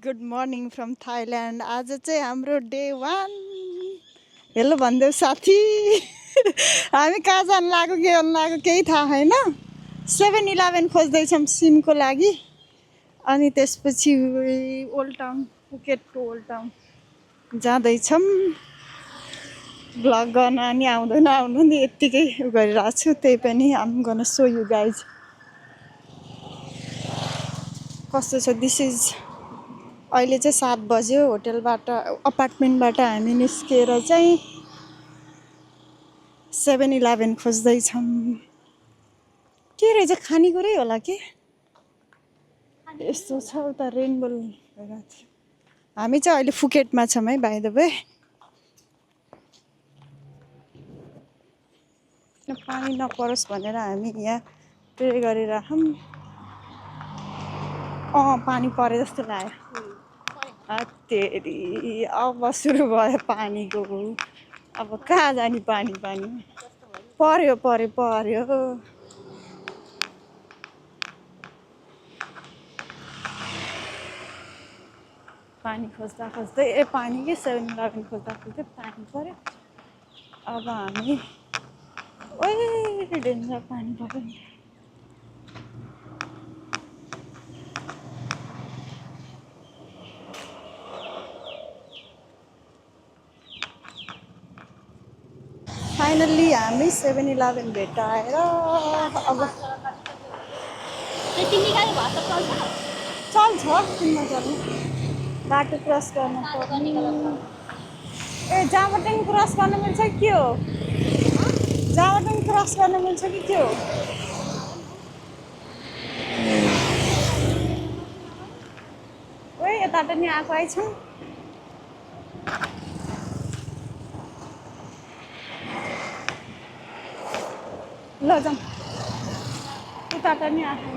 Good morning from Thailand. आज चाहिँ हाम्रो डे 1। हेलो भनिदेऊ साथी। हामी कहाँ जानु लाग्यो के गर्नु लाग्यो केही थाहा छैन। 7-11 खोज्दैछौँ सिमको लागि। अनि त्यसपछि ओल्ड टाउन, पुकेटको ओल्ड टाउन जाँदैछौँ। भ्लग गर्न अनि आउनु नि यत्तिकै गरिरहेको छु। त्यही पनि आम गर्न सो यु गाइज कस्तो छ। दिस इज अहिले चाहिँ 7 बज्यो। होटेलबाट अपार्टमेन्टबाट हामी निस्केर चाहिँ 7-11 खोज्दैछौँ। के रहेछ खानेकुरै होला के यस्तो छ। उता रेनबो भइरहेको थियो। हामी चाहिँ अहिले फुकेटमा छौँ है बाइ द वे। पानी नपरोस् भनेर हामी यहाँ प्रे गरिरहेछौँ। पानी परे जस्तो लाग्यो। तेरी अब सुरु भयो पानीको। अब कहाँ जाने पानी पर्यो। पानी खोज्दै पानी के 7-11 खोज्दै पानी पर्यो। अब हामी ओइ डेन्जर पानी पर्यो नि। फाइनल्ली हामी 7-11 भेटाएर अब चल्छ किन चल्नु। बाटो क्रस गर्न पर्ने। जामाटाङ क्रस गर्न मिल्छ कि के हो? जामाटाङ क्रस गर्न मिल्छ कि के हो? ओइ यताबाट नि आएको आइछौँ। ल जाउँ। उताबाट नि आएको।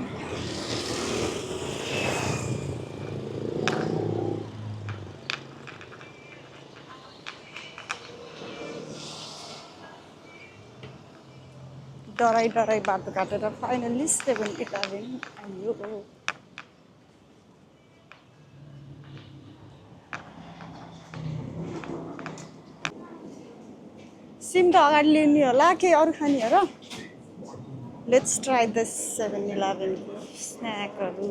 डराइ बाटो काटेर फाइनल्ली 7-11 आइयो। सिम त अगाडि लिने होला के अरू खाने हो र। Let's try this 7-11 स्न्याकहरू।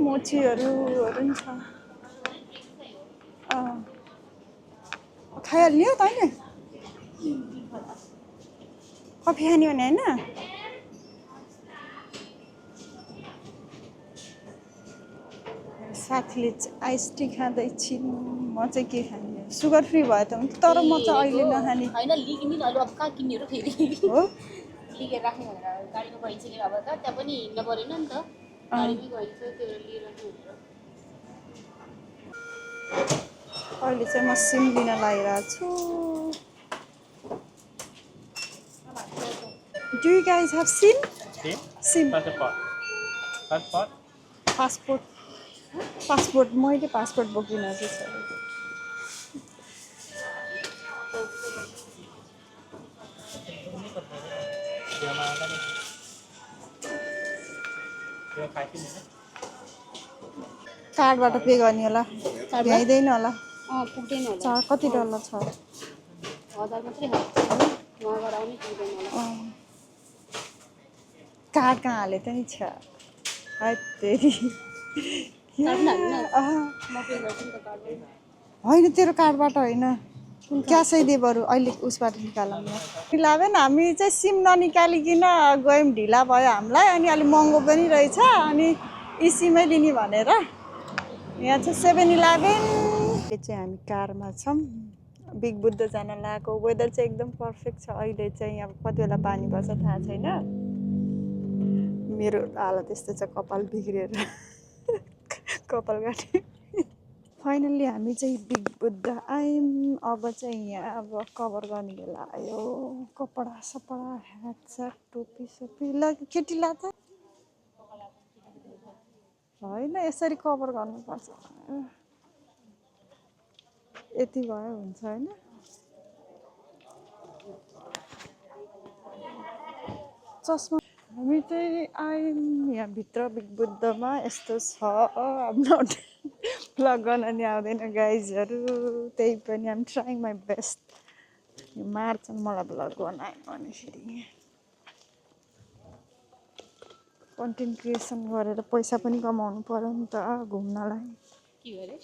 मोचीहरू नि छ। खाइहाल्ने हो तैँले? कफी खाने भने होइन? साथीले आइस टी खाँदैछिन्। म चाहिँ के खाने? सुगर फ्री भयो त हुन्छ। तर म चाहिँ अहिले नखाने। होइन लिकिन अहिले अब कहाँ किन्ने र फेरि हो लिकेर राख्ने भनेर गाडीमा गइसक्यो। अब त त्यहाँ पनि हिँड्नु परेन नि त। गाडीमै गइन्छ त्यो लिएर हुन्छ। अहिले चाहिँ म सिम लिन लागिरहेको छु। Do you guys have SIM? SIM. Passport मैले पासपोर्ट बोकिन चाहिँ छ। कार्डबाट पे गर्ने होला। भ्याइँदैन होला। पुग्दैन होला। कति डलर छ? 1000 मात्रै हो। वहाँबाट आउने पुग्दैन होला। कार्ड कहाँ हाले त नि छ। तेरी होइन तेरो कार्डबाट होइन। क्यासै दे बरु अहिले उसबाट निकालौँ। मिलावेन हामी चाहिँ सिम ननिकालिकन गयौँ। ढिला भयो हामीलाई। अनि अलिक महँगो पनि रहेछ। अनि सिमै लिने भनेर यहाँ चाहिँ 7-11 चाहिँ हामी कारमा छौँ। बिग बुद्ध जान लागेको। वेदर चाहिँ एकदम पर्फेक्ट छ। अहिले चाहिँ अब कति बेला पानी पर्छ थाहा छैन। मेरो हालत यस्तो छ कपाल बिग्रिएर कपाल काटे। फाइनल्ली हामी चाहिँ बिग बुद्ध आयौँ। अब चाहिँ यहाँ अब कभर गर्ने बेला आयो। कपडा सपडा ह्याट टोपी सोपी ल केटी ला त होइन यसरी कभर गर्नुपर्छ। यति भयो हुन्छ होइन। चस्मा हामी चाहिँ आयौँ यहाँभित्र बिग बुद्धमा यस्तो छ हाम्रो भ्लग गर्न नि आउँदैन गाइजहरू त्यही पनि आम ट्राइङ माई बेस्ट मार्छन् मलाई भ्लग बनायो भने फेरि कन्टेन्ट क्रिएसन गरेर पैसा पनि कमाउनु पर्यो नि त घुम्नलाई के गरे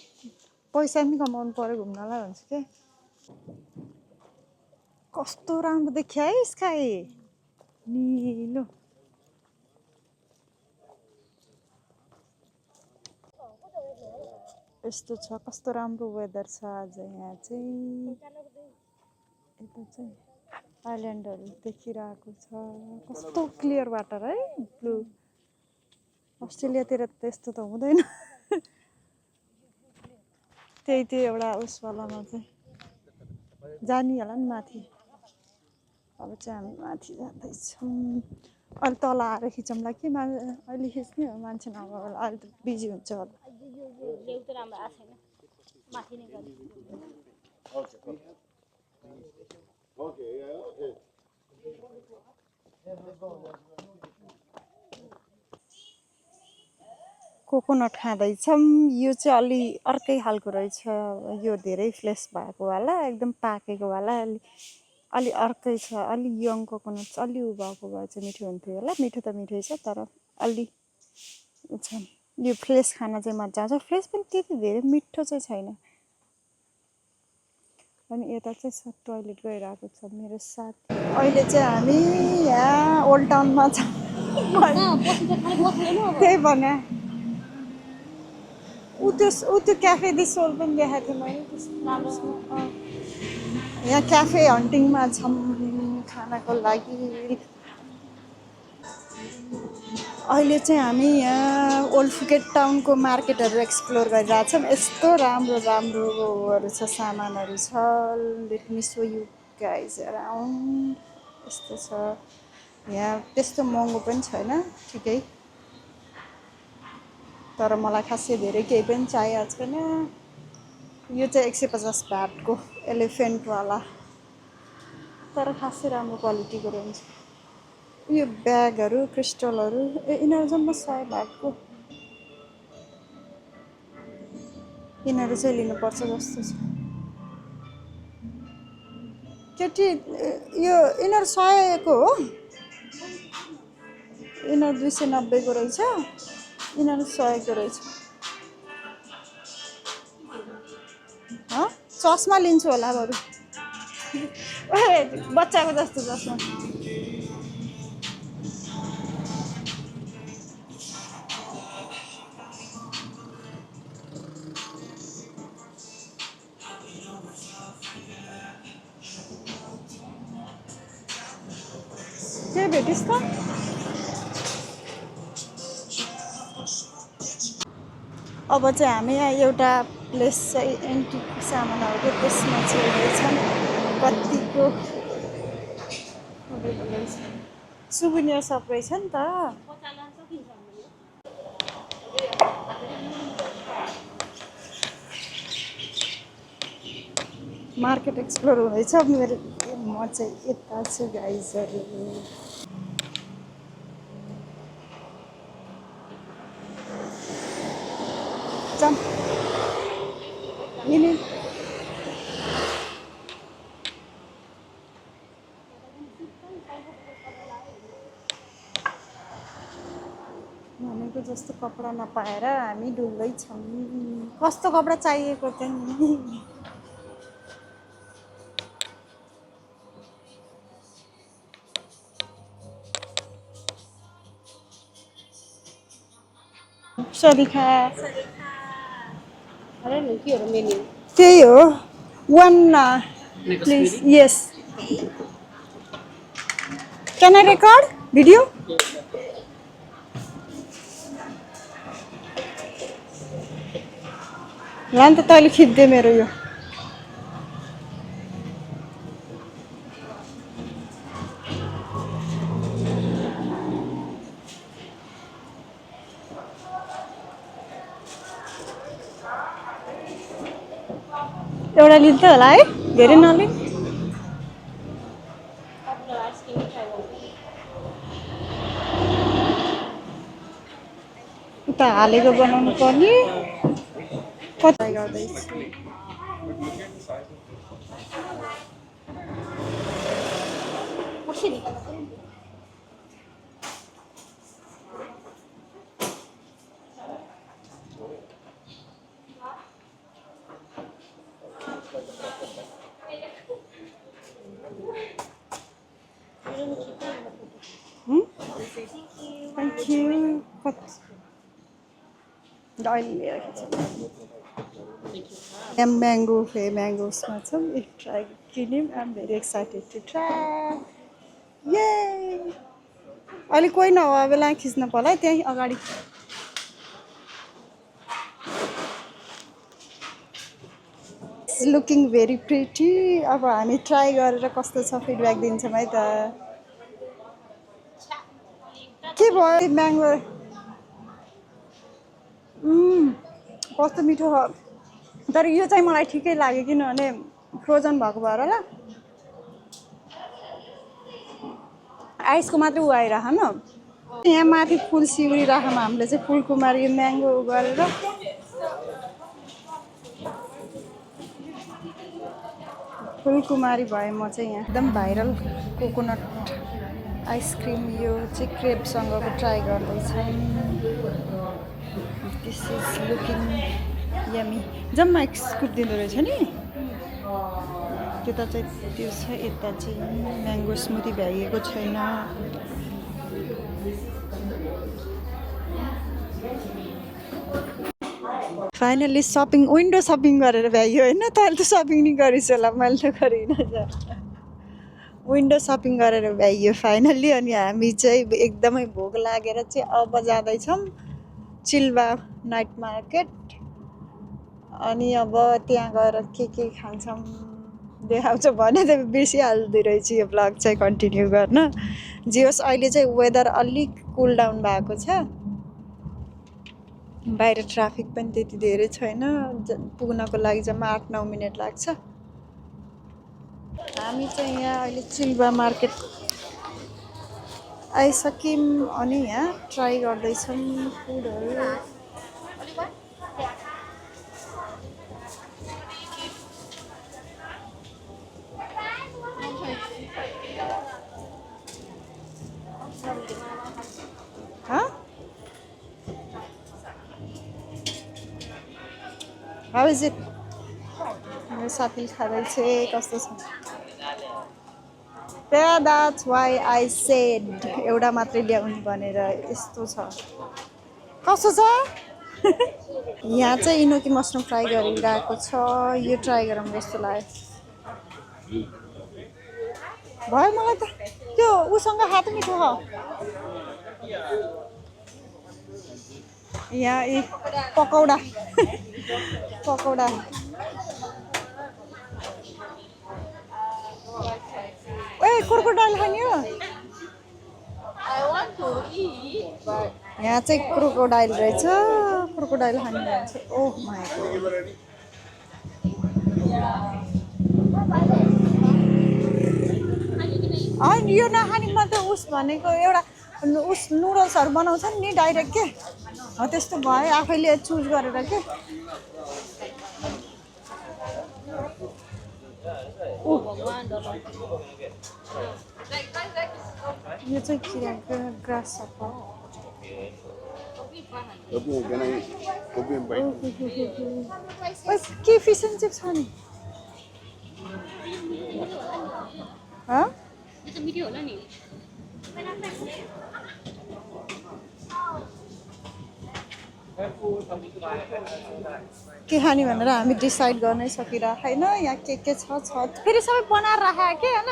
पैसा पनि कमाउनु पर्यो घुम्नलाई भन्छु के कस्तो राम्रो देखियो है स्काई निलो यस्तो छ कस्तो राम्रो वेदर छ आज यहाँ चाहिँ यता चाहिँ आइल्यान्डहरू देखिरहेको छ कस्तो क्लियर वाटर है ब्लू अस्ट्रेलियातिर त त्यस्तो त हुँदैन त्यही त्यो एउटा उसवालामा चाहिँ जाने होला नि माथि अब चाहिँ हामी माथि जाँदैछौँ अहिले तल आएर खिचौँला कि अहिले खिच्ने हो मान्छे नभए होला अहिले त बिजी हुन्छ होला लेउ त राम्रो आएको छैन माथि नै गरे कोकोनट खाँदैछौँ यो चाहिँ अलि अर्कै खालको रहेछ यो धेरै फ्लेस भएको वाला एकदम पाकेको वाला अलि अर्कै छ अलि यङ कोकोनट छ अलि उ भएको भए चाहिँ मिठो हुन्थ्यो होला मिठो त मिठै छ तर अलि छ यो फ्रेस खान चाहिँ मजा आउँछ फ्रेस पनि त्यति धेरै मिठो चाहिँ छैन अनि यता चाहिँ टोइलेट गइरहेको छ मेरो साथी अहिले चाहिँ हामी यहाँ ओल्ड टाउनमा छौँ त्यही भने ऊ त्यो क्याफे दि सोल पनि देखाएको थिएँ मैले यहाँ क्याफे हन्टिङमा छौँ खानाको लागि अहिले चाहिँ हामी यहाँ ओल्ड फुकेट टाउनको मार्केटहरू एक्सप्लोर गरिरहेछौँ यस्तो राम्रो राम्रोहरू छ सामानहरू छ let me so you guys around यस्तो छ यहाँ त्यस्तो महँगो पनि छैन ठिकै तर मलाई खासै धेरै केही पनि चाहिएको छैन यो चाहिँ 150 भाटको एलिफेन्टवाला तर खासै राम्रो क्वालिटीको रहेछ यो ब्यागहरू क्रिस्टलहरू यिनीहरू जम्मा 100 भाटको यिनीहरू चाहिँ लिनुपर्छ जस्तो छ केटी यो यिनीहरू 100 को हो यिनीहरू 290 को रहेछ यिनीहरू 100 को रहेछ चस्मा लिन्छु होला बरु बच्चाको जस्तो चस्मा के भेटिस् त अब चाहिँ हामी यहाँ एउटा प्लेस चाहिँ एन्टिक सामानहरूको त्यसमा चाहिँ कतिको सुभेनियर सप रहेछ नि त मार्केट एक्सप्लोर हुँदैछ मेरो म चाहिँ यता छु गाइजहरू भनेको जस्तो कपडा नपाएर हामी डुल्दैछौँ कस्तो कपडा चाहिएको थियो नि सरिखा त्यही हो 1 please yes can I record video ल नि त तैँले खिच्दे मेरो यो एउटा लिन्छ होला है धेरै नलिन् उता हालेको बनाउनु पर्ने कतै गर्दैछु कसरी थ्याङ्क यू अहिले लिएर खिच्छु म्याङ्गो म्याङ्गोसमा छौँ एक ट्राई किन्यौँ I'm very excited to try ये अहिले कोही नभए बेला खिच्न पर्ला है त्यहीँ अगाडि लुकिङ भेरी प्रिटी अब हामी ट्राई गरेर कस्तो छ फिडब्याक दिन्छौँ है त के भयो म्याङ्गो कस्तो मिठो हो तर यो चाहिँ मलाई ठिकै लाग्यो किनभने फ्रोजन भएको भएर ल आइसको मात्रै उ आइरह न यहाँ माथि फुल सिउरिराखमा हामीले चाहिँ फुलकुमारी म्याङ्गो गरेर फुलकुमारी भए म चाहिँ यहाँ एकदम भाइरल कोकोनट आइसक्रिम यो चाहिँ क्रेपसँगको ट्राई गर्दैछौँ दिस इज लुकिङ यमी जम्मा एक स्कुप दिँदो रहेछ नि त्यता चाहिँ त्यो छ यता चाहिँ म्याङ्गो स्मुदी भ्याइएको छैन फाइनली सपिङ विन्डो सपिङ गरेर भ्याइयो होइन तैँले त सपिङ नि गरिस् होला मैले त गरिनँ विन्डो सपिङ गरेर भ्याइयो फाइनल्ली अनि हामी चाहिँ एकदमै भोक लागेर चाहिँ अब जाँदैछौँ चिल्वा नाइट मार्केट अनि अब त्यहाँ गएर के खान्छौँ देखाउँछ भने त बिर्सिहाल्दो रहेछ यो ब्लग चाहिँ कन्टिन्यू गर्न जे होस् अहिले चाहिँ वेदर अलिक कुल डाउन भएको छ बाहिर ट्राफिक पनि त्यति धेरै छैन पुग्नको लागि जम्मा 8-9 मिनट लाग्छ हामी चाहिँ यहाँ अहिले चिल्वा मार्केट आइसक्यौँ अनि यहाँ ट्राई गर्दैछौँ फुडहरू How is it? मेरो साथीले खाँदैछ कस्तो छ That's why I said एउटा मात्रै ल्याउनु भनेर यस्तो छ कस्तो छ यहाँ चाहिँ इनोकी मसरुम फ्राई गरिरहेको छ यो ट्राई गरौँ जस्तो लाग्यो भयो मलाई त त्यो उसँग हात मिठो हो यहाँ ए पकौडा पकौडा ए क्रोकोडाइल खाने हो यहाँ चाहिँ क्रोकोडाइल रहेछ क्रोकोडाइल खाने भन्छ ओह माय गॉड अनि यो नखाने म त उस भनेको एउटा उस नुडल्सहरू बनाउँछन् नि डाइरेक्ट के हो त्यस्तो भयो आफैले चुज गरेर के यो चाहिँ किराको ग्रास सप के फिस एन्ड चिप्स खाने मिठो होला नि के खाने भनेर हामी डिसाइड गर्नै सकिरहेको छैन यहाँ के छ फेरि सबै बनाएर राखेको के होइन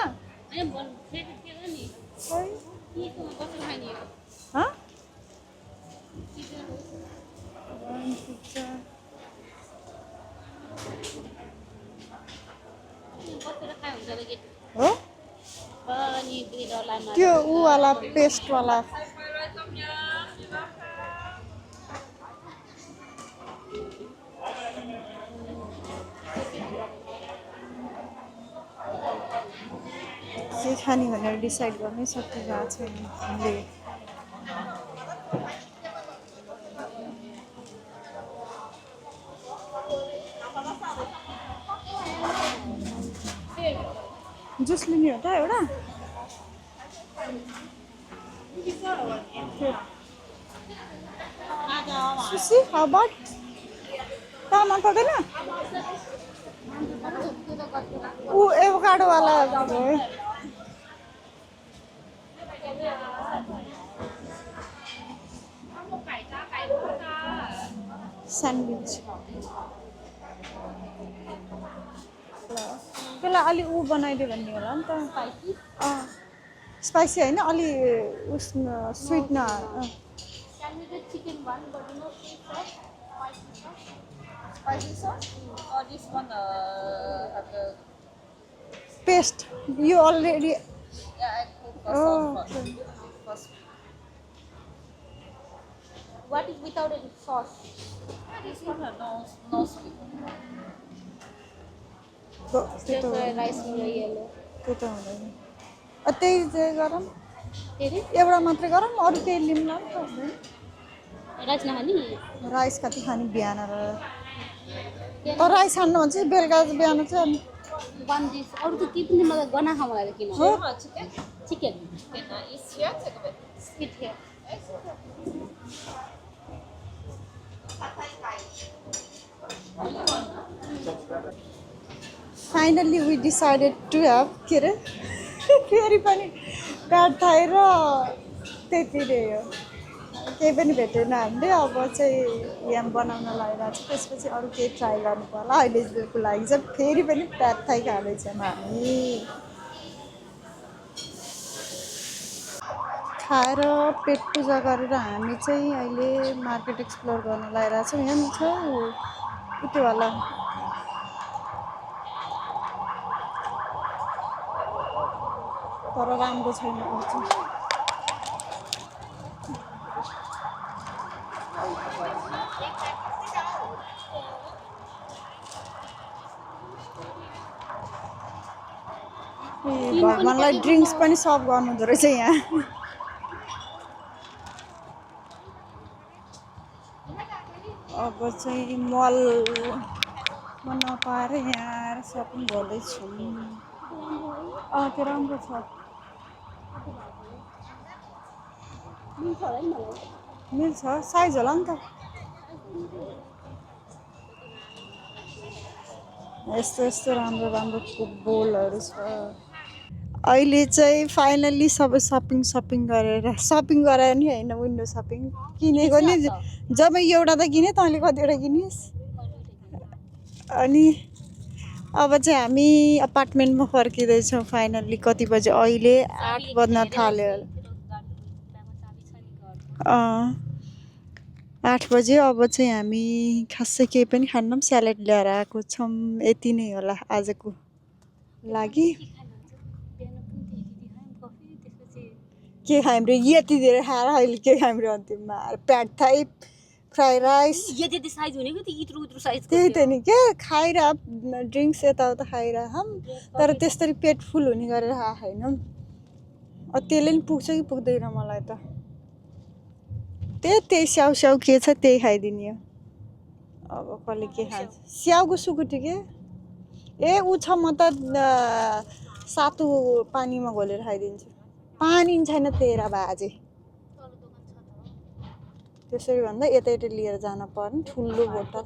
त्यो ऊ वाला पेस्ट वाला के खाने भनेर डिसाइड गर्नै सकिरहेको छैन हामीले। जुस लिने हो त एउटा? सुसी हबाट तामा पर्दैन? ऊ एभोकाडोवाला हो। स्यान्डविच त्यसलाई अलि ऊ बनाइदियो भन्ने होला नि त। स्पाइसी होइन, अलि उस स्विट न। chicken one, but you know, spicy sauce, or this one have the paste यो already. yeah, I cook Oh, sauce first. What is without any sauce? This one no sweet. त्यो त Rice yellow. त्यो त हुँदैन। त्यही चाहिँ गरौँ, Tere? एउटा मात्रै गरौँ, अरू केही लिउँला नि त हुँदैन। Rice nahani. राइस कति खाने बिहान र? तर राइस खानु भन्छ बेलुका बिहान चाहिँ One dish. Or to keep in the gana hamala kina. Chicken. Chicken. Is here. Take a bit. Sit here. Finally we decided to have के अरे फेरि पनि प्याड थाई र त्यति नै हो, केही पनि भेटेन हामीले। अब चाहिँ याम बनाउन लागिरहेको छ, त्यसपछि अरू केही ट्राई गर्नु पर्ला। अहिलेको लागि चाहिँ फेरि पनि प्याड थाई खाँदैछौँ हामी। खाएर पेट पूजा गरेर हामी चाहिँ अहिले मार्केट एक्सप्लोर गर्न लागिरहेको छौँ। यहाँ छ त्यो होला, तर राम्रो छैन। भगवान्लाई ड्रिङ्क्स पनि सर्भ गर्नुहुँदो रहेछ यहाँ। अब चाहिँ मलमा नपाएर यहाँ आएर सपिङ गर्दैछौँ। त्यो राम्रो छ, मिल्छ, साइज होला नि त। यस्तो यस्तो राम्रो राम्रो बोलहरू छ। अहिले चाहिँ फाइनल्ली सबै सपिङ गरेर नि होइन, विन्डो सपिङ किनेको नि जम्मै एउटा त किने। तैँले कतिवटा किनिस्? अनि अब चाहिँ हामी अपार्टमेन्टमा फर्किँदैछौँ फाइनल्ली। कति बजे? अहिले 8 बज्न थाल्यो। 8 बजे। अब चाहिँ हामी खासै केही पनि खान्नौँ, स्यालेड ल्याएर आएको छौँ। यति नै होला आजको लागि। के खायौँ रे? यति धेरै खाएर अहिले के खायौँ रे? अन्तिममा प्याड थाई, फ्राई राइस, यति साइज हुनेको त्यो इत्रु इत्रु साइज त्यही त नि के खाएर ड्रिङ्क्स यताउता खाइरहौँ, तर त्यसरी पेट फुल हुने गरेर खाएनौँ। त्यसले नि पुग्छ कि पुग्दैन मलाई त। त्यही स्याउ के छ त्यही खाइदिने हो। अब कसले के खान्छ? स्याउको सुकुटी के? ए ऊ छ, म त सातु पानीमा घोलेर खाइदिन्छु। पानी छैन तेरा बाजे। त्यसरी भन्दा यता लिएर जान पर्ने ठुलो बोतल।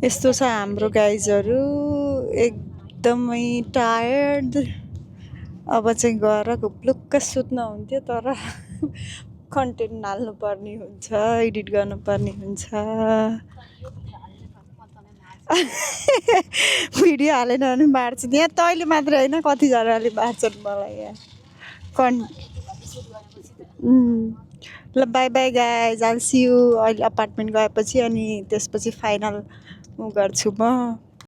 यस्तो छ हाम्रो गाइजहरू, एकदमै टायर्ड। अब चाहिँ गएर घुप्लुक्क सुत्न हुन्थ्यो, तर कन्टेन्ट हाल्नु पर्ने हुन्छ, एडिट गर्नुपर्ने हुन्छ। भिडियो हालेन भने बाँड्छ। यहाँ तैँले मात्रै होइन, कतिजनाले बाँड्छन् मलाई यहाँ ल bye bye guys, I'll see you. अहिले अपार्टमेन्ट गएपछि अनि त्यसपछि फाइनल गर्छु म।